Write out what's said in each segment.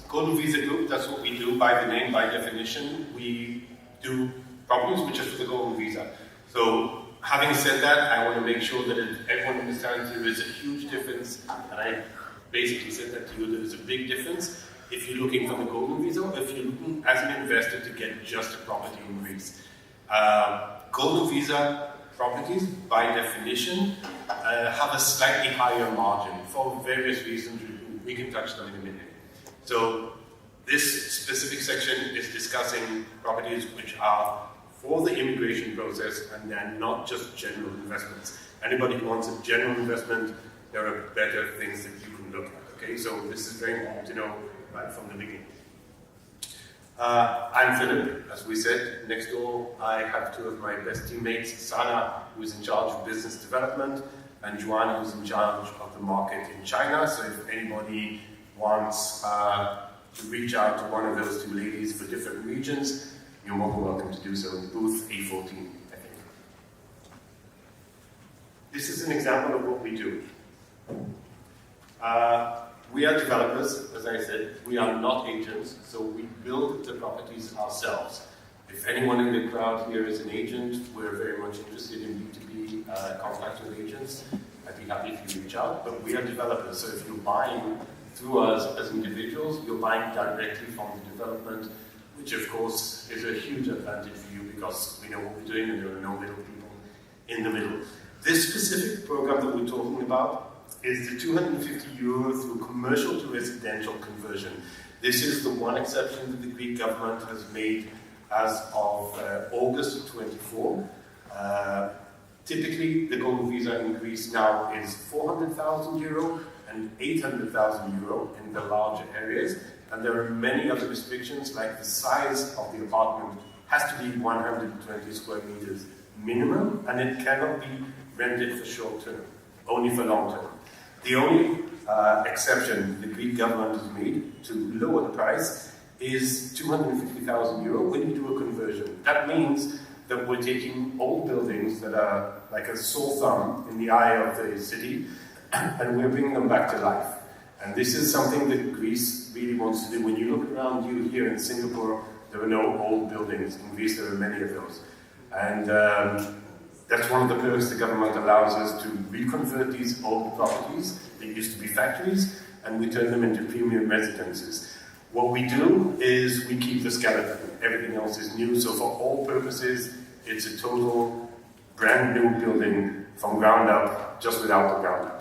Golden Visa Group, that's what we do by the name, by definition. We do properties which are for the Golden Visa. So, having said that, I want to make sure that everyone understands there is a huge difference, and I basically said that to you, there is a big difference if you're looking for the Golden Visa or if you're looking as an investor to get just a property in Greece. Golden Visa properties, by definition, have a slightly higher margin for various reasons. We can touch them in a minute. So this specific section is discussing properties which are for the immigration process and they're not just general investments. Anybody who wants a general investment, there are better things that you can look at. Okay, so this is very important to know right from the beginning. I'm Philip, as we said. Next door, I have two of my best teammates, Sana, who is in charge of business development, and Juan, who's in charge of the market in China. So if anybody wants to reach out to one of those two ladies for different regions, you're more than welcome to do so in booth A14, I think. This is an example of what we do. We are developers, as I said. We are not agents, so we build the properties ourselves. If anyone in the crowd here is an agent, we're very much interested in B2B contacts with agents. I'd be happy if you reach out, but we are developers, so if you're buying through us as individuals, you're buying directly from the development, which of course is a huge advantage for you because we know what we're doing and there are no middle people in the middle. This specific program that we're talking about is the 250 euro through commercial to residential conversion. This is the one exception that the Greek government has made as of August of 24. Typically, the Golden Visa in Greece now is 400,000 euro and 800,000 euro in the larger areas. And there are many other restrictions, like the size of the apartment has to be 120 square meters minimum, and it cannot be rented for short term, only for long term. The only exception the Greek government has made to lower the price is 250,000 euro when you do a conversion. That means that we're taking old buildings that are like a sore thumb in the eye of the city, and we're bringing them back to life. And this is something that Greece really wants to do. When you look around you here in Singapore, there are no old buildings. In Greece, there are many of those. And that's one of the perks the government allows us to reconvert these old properties. They used to be factories, and we turn them into premium residences. What we do is we keep the skeleton. Everything else is new, so for all purposes, it's a total brand new building from ground up, just without the ground up.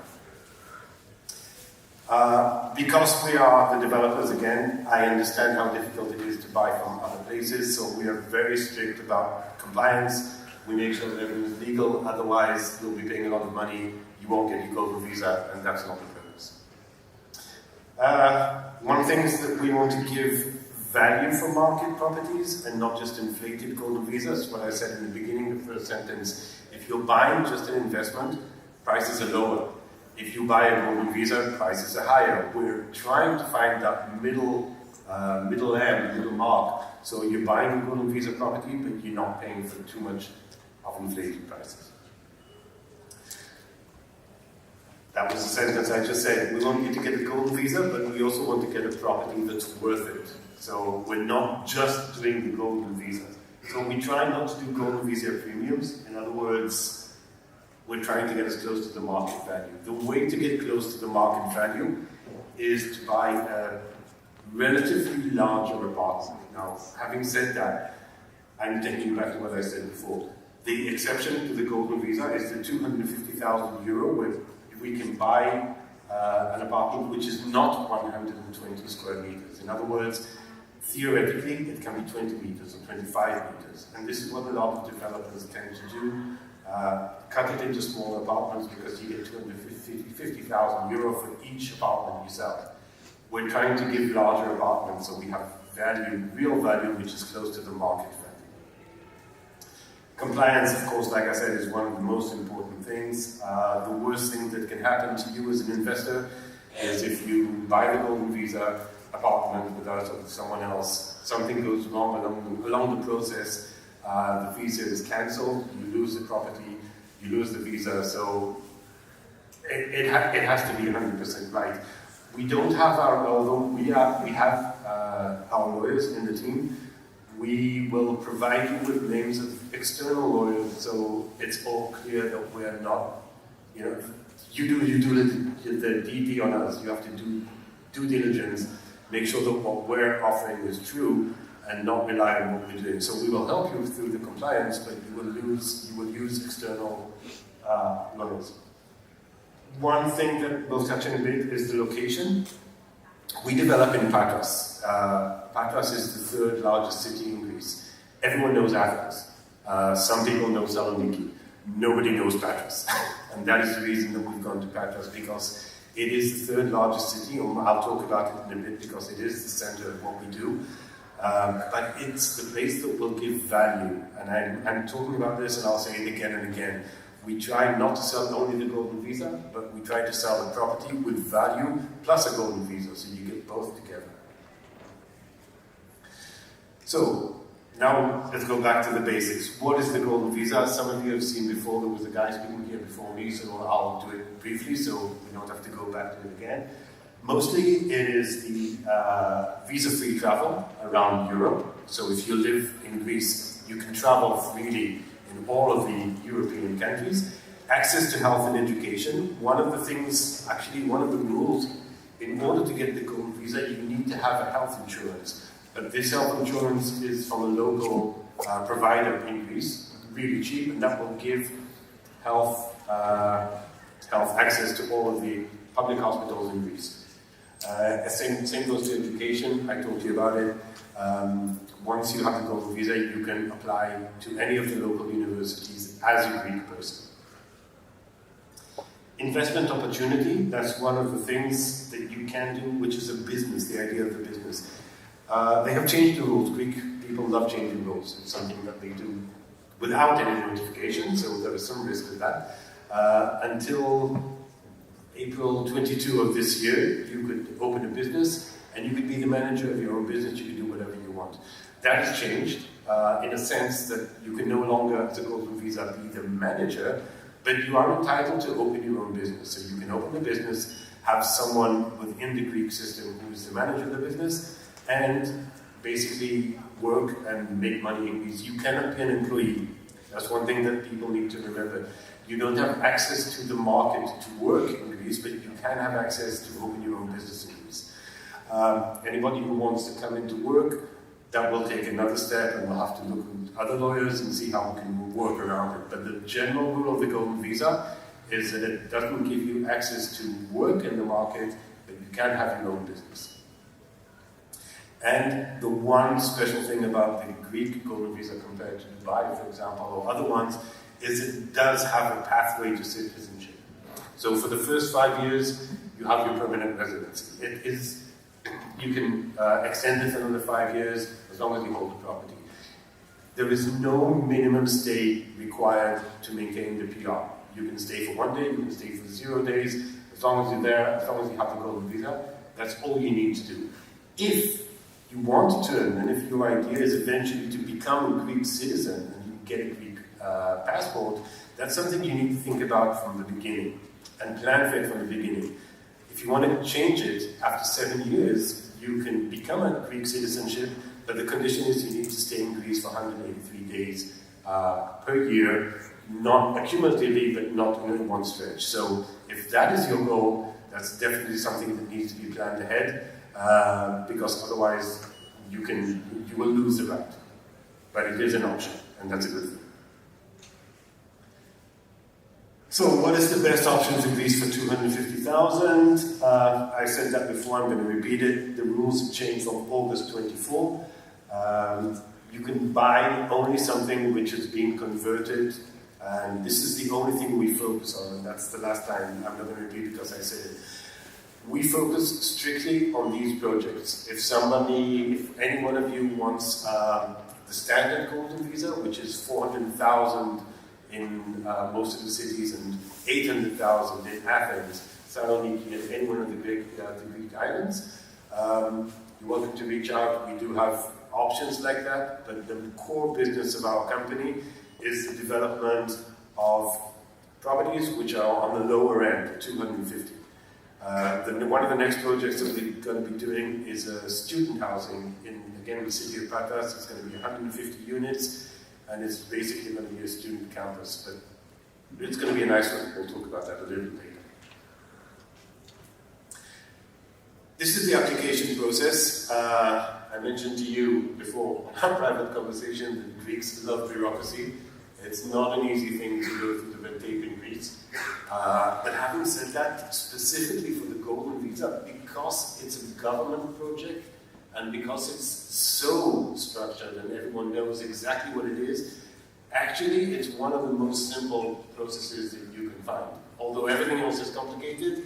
Because we are the developers again, I understand how difficult it is to buy from other places, so we are very strict about compliance. We make sure that everything is legal, otherwise you'll be paying a lot of money, you won't get your Golden Visa, and that's not the purpose. One thing is that we want to give value for market properties and not just inflated Golden Visas. What I said in the beginning, the first sentence, if you're buying just an investment, prices are lower. If you buy a Golden Visa, prices are higher. We're trying to find that middle mark. So you're buying a Golden Visa property, but you're not paying for too much of inflated prices. That was the sentence I just said. We want you to get a Golden Visa, but we also want to get a property that's worth it. So we're not just doing the Golden Visa. So we try not to do Golden Visa premiums. In other words, we're trying to get as close to the market value. The way to get close to the market value is to buy a relatively larger apartment. Now, having said that, I'm taking you back to what I said before. The exception to the Golden Visa is the 250,000 euro, where we can buy an apartment which is not 120 square meters. In other words, theoretically, it can be 20 meters or 25 meters. And this is what a lot of developers tend to do. Cut it into smaller apartments because you get 250,000 euro for each apartment you sell. We're trying to give larger apartments so we have value, real value, which is close to the market value. Compliance, of course, like I said, is one of the most important things. The worst thing that can happen to you as an investor is if you buy the Golden Visa apartment with us or with someone else, something goes wrong along the process, the visa is cancelled, you lose the property, you lose the visa, so it has to be 100% right. We don't have although we have our lawyers in the team, we will provide you with names of external lawyers, so it's all clear that we're not, you do the DD on us. You have to do due diligence, make sure that what we're offering is true, and not rely on what we're doing. So we will help you through the compliance, but you will use external lawyers. One thing that we'll touch on a bit is the location. We develop in Patras. Patras is the third largest city in Greece. Everyone knows Athens. Some people know Saloniki. Nobody knows Patras. And that is the reason that we've gone to Patras, because it is the third largest city. I'll talk about it in a bit because it is the center of what we do. But it's the place that will give value. And I'm talking about this, and I'll say it again and again. We try not to sell only the golden visa, but we try to sell a property with value plus a golden visa, so you get both together. So, now let's go back to the basics. What is the golden visa? Some of you have seen before, there was a guy speaking here before me, so I'll do it briefly so we don't have to go back to it again. Mostly it is the visa-free travel around Europe. So if you live in Greece, you can travel freely in all of the European countries. Access to health and education. One of the rules, in order to get the golden visa, you need to have a health insurance. But this health insurance is from a local provider in Greece, really cheap, and that will give health access to all of the public hospitals in Greece. Same goes to education. I told you about it. Once you have the golden visa, you can apply to any of the local universities as a Greek person. Investment opportunity, that's one of the things that you can do, which is a business, the idea of the business. They have changed the rules. Greek people love changing rules. It's something that they do without any notification, so there is some risk with that. Until April 22 of this year, you could open a business and you could be the manager of your own business. You could do whatever you want. That has changed in a sense that you can no longer, as a golden visa, be the manager, but you are entitled to open your own business. So you can open the business, have someone within the Greek system who is the manager of the business, and basically work and make money in Greece. You cannot be an employee. That's one thing that people need to remember. You don't have access to the market to work in Greece, but you can have access to open your own business in Greece. Anybody who wants to come into work, that will take another step, and we'll have to look with other lawyers and see how we can work around it. But the general rule of the golden visa is that it doesn't give you access to work in the market, but you can have your own business. And the one special thing about the Greek golden visa compared to Dubai, for example, or other ones, is it does have a pathway to citizenship. So for the first 5 years, you have your permanent residency. You can extend it for another 5 years as long as you hold the property. There is no minimum stay required to maintain the PR. You can stay for 1 day, you can stay for 0 days, as long as you're there, as long as you have the golden visa, that's all you need to do. If you want to turn, and if your idea is eventually to become a Greek citizen and you get a Greek passport, that's something you need to think about from the beginning and plan for it from the beginning. If you want to change it after 7 years, you can become a Greek citizenship, but the condition is you need to stay in Greece for 183 days per year, not accumulatively, but not in one stretch. So if that is your goal, that's definitely something that needs to be planned ahead. Because otherwise you will lose the right. But it is an option, and that's a good thing. So what is the best options in Greece for 250,000? I said that before, I'm going to repeat it. The rules have changed from August 24. You can buy only something which is being converted, and this is the only thing we focus on, and that's the last time. I'm not going to repeat it because I said it. We focus strictly on these projects. If any one of you wants the standard golden visa, which is 400,000 in most of the cities and 800,000 in Athens, Saloniki, and any one of the Greek islands, you're welcome to reach out. We do have options like that, but the core business of our company is the development of properties which are on the lower end, 250. One of the next projects that we're going to be doing is student housing in, again, the city of Patras. It's going to be 150 units, and it's basically going to be a student campus. But it's going to be a nice one. We'll talk about that a little bit later. This is the application process. I mentioned to you before on our private conversation that Greeks love bureaucracy. It's not an easy thing to go through the red tape in Greece. But having said that, specifically for the golden visa, because it's a government project and because it's so structured and everyone knows exactly what it is, actually it's one of the most simple processes that you can find. Although everything else is complicated,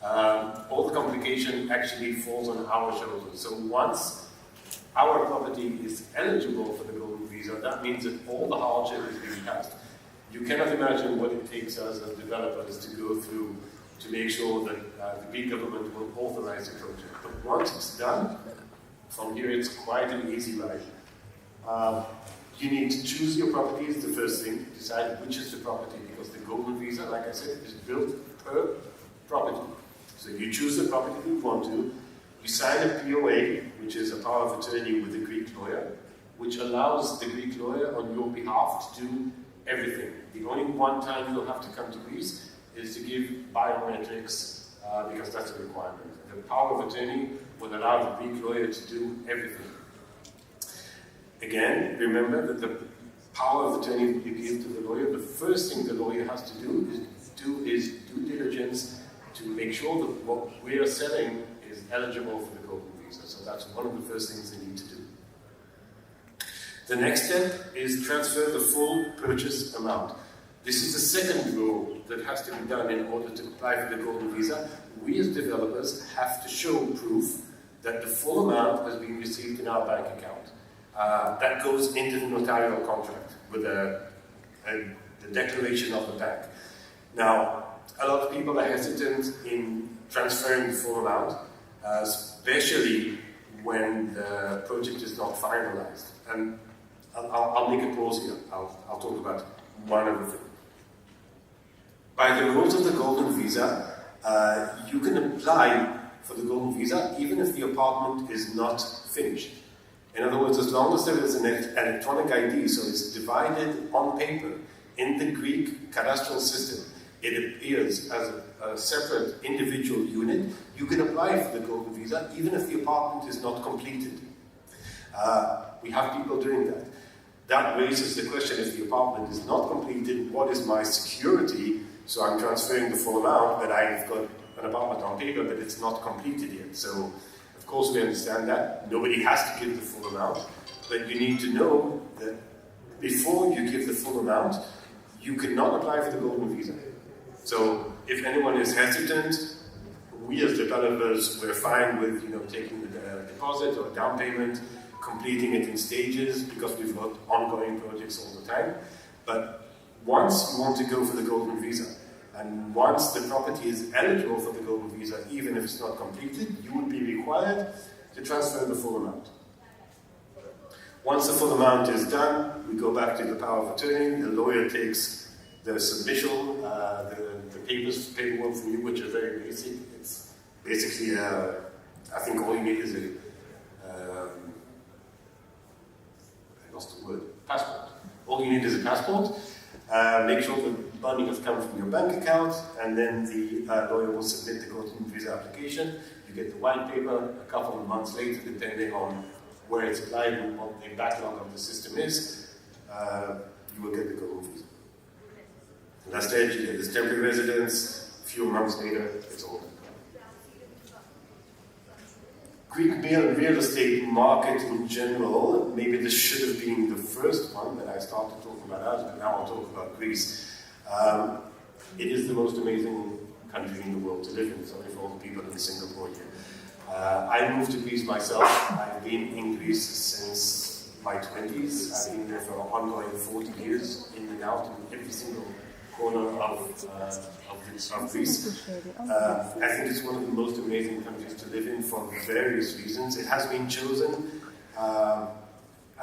all the complication actually falls on our shoulders. So once our property is eligible for the golden visa, that means that all the hardship is being passed. You cannot imagine what it takes us as developers to go through to make sure that the Greek government will authorize the project. But once it's done, from here it's quite an easy ride. You need to choose your property is the first thing, decide which is the property, because the golden visa, like I said, is built per property. So you choose the property you want to, you sign a POA, which is a power of attorney with a Greek lawyer, which allows the Greek lawyer on your behalf to do everything. The only one time you'll have to come to Greece is to give biometrics, because that's a requirement. The power of attorney will allow the Greek lawyer to do everything. Again, remember that the power of attorney you give to the lawyer, the first thing the lawyer has to do is due diligence to make sure that what we are selling is eligible for the golden visa. So that's one of the first things they need to do. The next step is transfer the full purchase amount. This is the second rule that has to be done in order to apply for the golden visa. We as developers have to show proof that the full amount has been received in our bank account. That goes into the notarial contract with the declaration of the bank. Now, a lot of people are hesitant in transferring the full amount, especially when the project is not finalized. And I'll make a pause here. I'll talk about one other thing. By the rules of the golden visa, you can apply for the golden visa even if the apartment is not finished. In other words, as long as there is an electronic ID, so it's divided on paper in the Greek cadastral system, it appears as a separate individual unit, you can apply for the golden visa even if the apartment is not completed. We have people doing that. That raises the question, if the apartment is not completed, what is my security? So I'm transferring the full amount, but I've got an apartment on paper, but it's not completed yet. So, of course, we understand that. Nobody has to give the full amount, but you need to know that before you give the full amount, you cannot apply for the golden visa. So, if anyone is hesitant, we as developers, we're fine with taking the deposit or down payment, completing it in stages, because we've got ongoing projects all the time. But once you want to go for the golden visa, and once the property is eligible for the golden visa, even if it's not completed, you would be required to transfer the full amount. Once the full amount is done, we go back to the power of attorney, the lawyer takes the submission, the paperwork from you, which are very basic. It's basically, I think all you need is I lost the word, passport. All you need is a passport. Make sure the money has come from your bank account, and then the lawyer will submit the golden visa application. You get the white paper a couple of months later, depending on where it's applied and what the backlog of the system is, you will get the golden visa. And that's the edge, you get this temporary residence, a few months later, it's all done. Greek real estate market in general, maybe this should have been the first one that I started talking about us, but now I'll talk about Greece. It is the most amazing country in the world to live in. Sorry for all the people in Singapore here. I moved to Greece myself. I've been in Greece since my 20s. I've been there for an ongoing 40 years, in and out, in every single corner of Greece. I think it's one of the most amazing countries to live in for various reasons. It has been chosen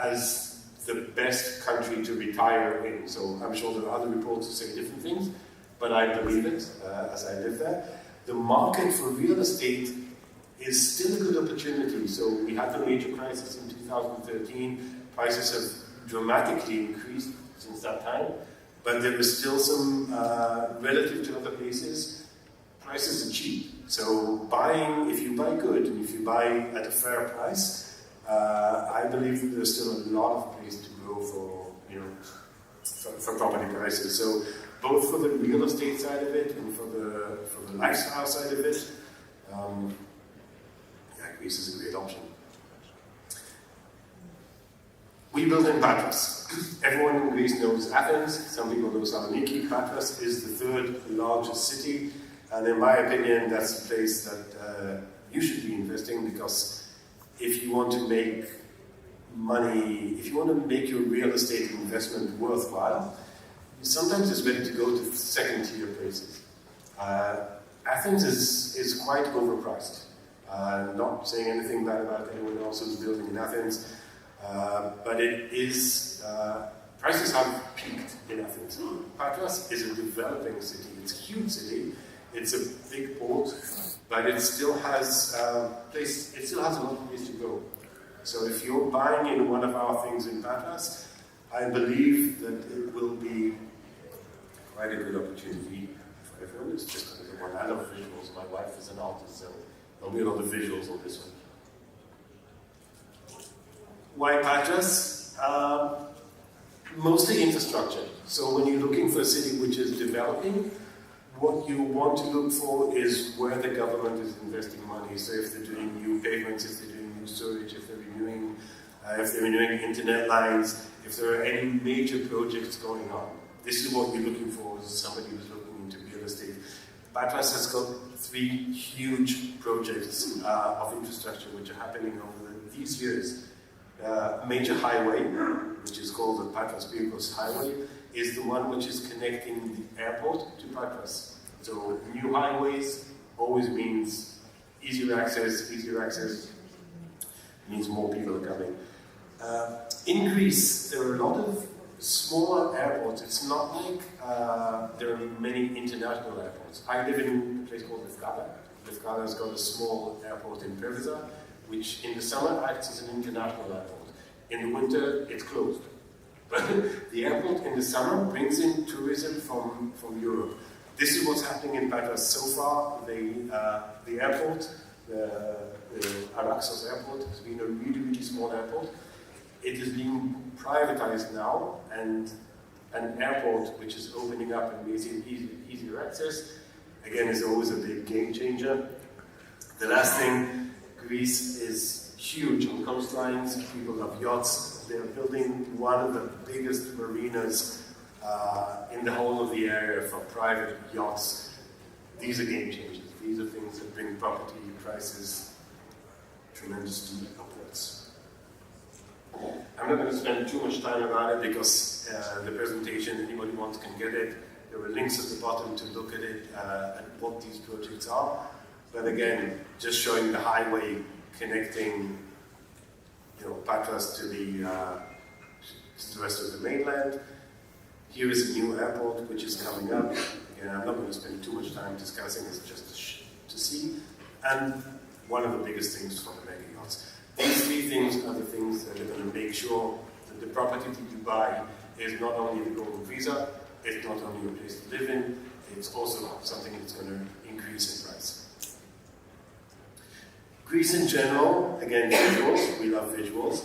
as the best country to retire in. So I'm sure there are other reports who say different things, but I believe it as I live there. the market for real estate is still a good opportunity. So we had the major crisis in 2013. Prices have dramatically increased since that time, but there is still some, relative to other places, prices are cheap. So buying, if you buy good, and if you buy at a fair price, I believe that there's still a lot of place to go for, for property prices. So both for the real estate side of it and for the lifestyle side of it, Greece is a great option. We build in Patras. Everyone in Greece knows Athens. Some people know Saloniki. Patras is the third largest city, and in my opinion, that's a place that you should be investing, because if you want to make money, if you want to make your real estate investment worthwhile, sometimes it's better to go to second-tier places. Athens is quite overpriced. Not saying anything bad about anyone else who's building in Athens, but it is, prices have peaked in Athens. Patras is a developing city. It's a huge city. It's a big port, but it still has a lot of place to go. So if you're buying in one of our things in Patras, I believe that it will be quite a good opportunity for everyone. It's just going to be one. I love visuals. My wife is an artist, so there'll be a lot of visuals on this one. Why Patras? Mostly infrastructure. So when you're looking for a city which is developing, what you want to look for is where the government is investing money. So if they're doing new pavements, if they're doing new storage, if they're renewing internet lines, if there are any major projects going on. This is what you're looking for as somebody who's looking into real estate. Patras has got 3 huge projects of infrastructure which are happening over these years. Major highway, which is called the Patras-Pyrgos Highway, is the one which is connecting the airport to Patras. So new highways always means easier access means more people are coming. In Greece, there are a lot of smaller airports. It's not like there are many international airports. I live in a place called Lefkada. Lefkada has got a small airport in Preveza, which in the summer acts as an international airport. In the winter, it's closed. But the airport in the summer brings in tourism from Europe. This is what's happening in Patras so far. The airport, the IREX airport, has been a really, really small airport. It is being privatized now, and an airport which is opening up and making easier access, again, is always a big game changer. The last thing, Greece is huge on coastlines. People love yachts. They're building one of the biggest marinas in the whole of the area for private yachts. These are game changers. These are things that bring property prices tremendously upwards. I'm not going to spend too much time about it because the presentation, anybody wants can get it. There are links at the bottom to look at it, at what these projects are. But again, just showing the highway connecting, Patras to the rest of the mainland. Here is a new airport which is coming up. Again, I'm not going to spend too much time discussing. It's just to see. And one of the biggest things for the mega yachts. These 3 things are the things that are going to make sure that the property that you buy is not only the golden visa, it's not only a place to live in, it's also something that's going to increase in price. Greece in general, again, visuals. We love visuals.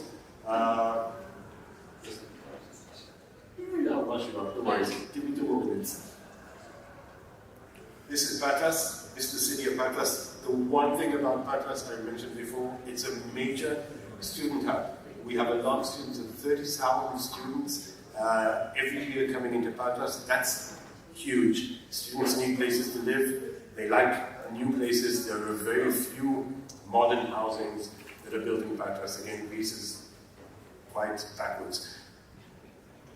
No worries. Give me 2 more minutes. This is Patras. This is the city of Patras. The one thing about Patras I mentioned before, it's a major student hub. We have a lot of students, 30,000 students every year coming into Patras. That's huge. Students need places to live. They like new places. There are very few modern housings that are built in Patras. Again, Greece is quite backwards.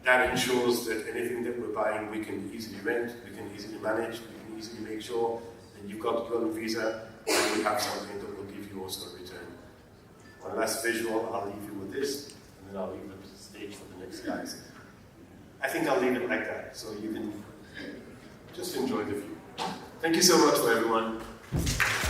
That ensures that anything that we're buying, we can easily rent, we can easily manage, we can easily make sure that you've got your own visa and you have something that will give you also a return. One last visual, I'll leave you with this, and then I'll leave the stage for the next guys. I think I'll leave it like that, so you can just enjoy the view. Thank you so much for everyone. you.